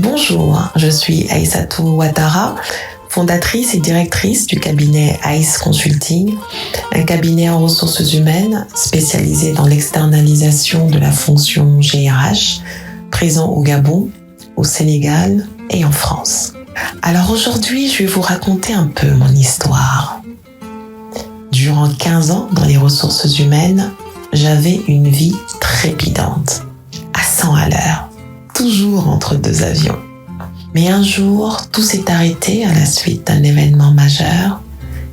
Bonjour, je suis Aïssatou Ouattara, fondatrice et directrice du cabinet Aïs Consulting, un cabinet en ressources humaines spécialisé dans l'externalisation de la fonction GRH, présent au Gabon, au Sénégal et en France. Alors aujourd'hui, je vais vous raconter un peu mon histoire. Durant 15 ans dans les ressources humaines, j'avais une vie trépidante, à 100 à l'heure, toujours entre deux avions. Mais un jour, tout s'est arrêté à la suite d'un événement majeur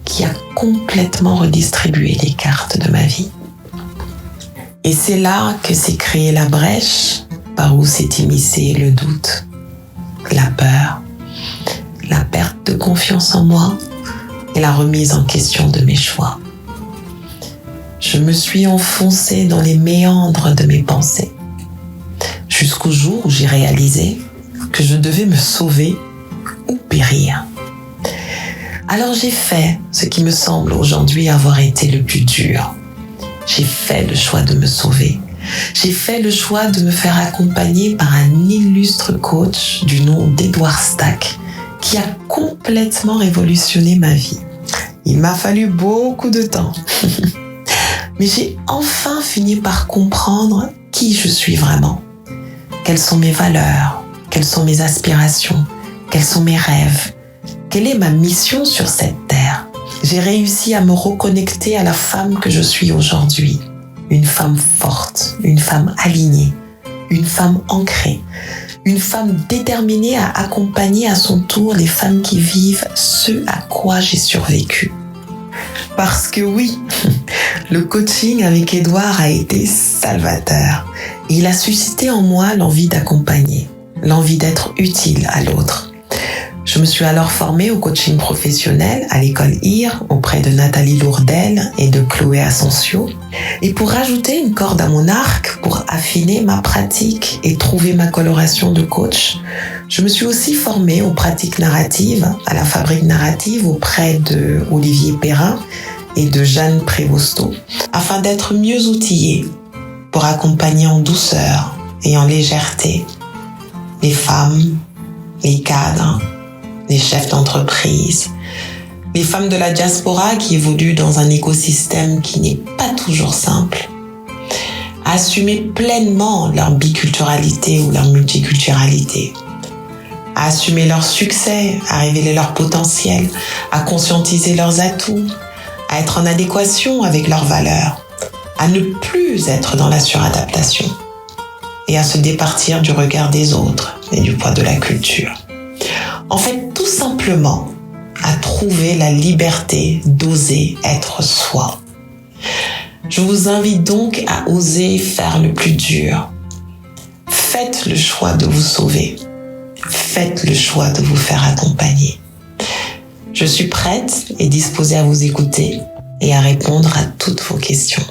qui a complètement redistribué les cartes de ma vie. Et c'est là que s'est créée la brèche par où s'est immiscé le doute, la peur, la perte de confiance en moi et la remise en question de mes choix. Je me suis enfoncée dans les méandres de mes pensées, jusqu'au jour où j'ai réalisé que je devais me sauver ou périr. Alors j'ai fait ce qui me semble aujourd'hui avoir été le plus dur. J'ai fait le choix de me sauver. J'ai fait le choix de me faire accompagner par un illustre coach du nom d'Edward Stack qui a complètement révolutionné ma vie. Il m'a fallu beaucoup de temps. Mais j'ai enfin fini par comprendre qui je suis vraiment. Quelles sont mes valeurs? Quelles sont mes aspirations? Quels sont mes rêves? Quelle est ma mission sur cette terre? J'ai réussi à me reconnecter à la femme que je suis aujourd'hui. Une femme forte, une femme alignée, une femme ancrée, une femme déterminée à accompagner à son tour les femmes qui vivent ce à quoi j'ai survécu. Parce que oui, le coaching avec Edouard a été salvateur. Et il a suscité en moi l'envie d'accompagner, l'envie d'être utile à l'autre. Je me suis alors formée au coaching professionnel à l'école IR auprès de Nathalie Lourdel et de Chloé Asensio. Et pour rajouter une corde à mon arc, pour affiner ma pratique et trouver ma coloration de coach, je me suis aussi formée aux pratiques narratives à la Fabrique Narrative auprès de Olivier Perrin et de Jeanne Prévosto, afin d'être mieux outillée pour accompagner en douceur et en légèreté les femmes, les cadres, les chefs d'entreprise, les femmes de la diaspora qui évoluent dans un écosystème qui n'est pas toujours simple, à assumer pleinement leur biculturalité ou leur multiculturalité, à assumer leur succès, à révéler leur potentiel, à conscientiser leurs atouts, à être en adéquation avec leurs valeurs, à ne plus être dans la suradaptation et à se départir du regard des autres et du poids de la culture. En fait, tout simplement, à trouver la liberté d'oser être soi. Je vous invite donc à oser faire le plus dur. Faites le choix de vous sauver. Faites le choix de vous faire accompagner. Je suis prête et disposée à vous écouter et à répondre à toutes vos questions.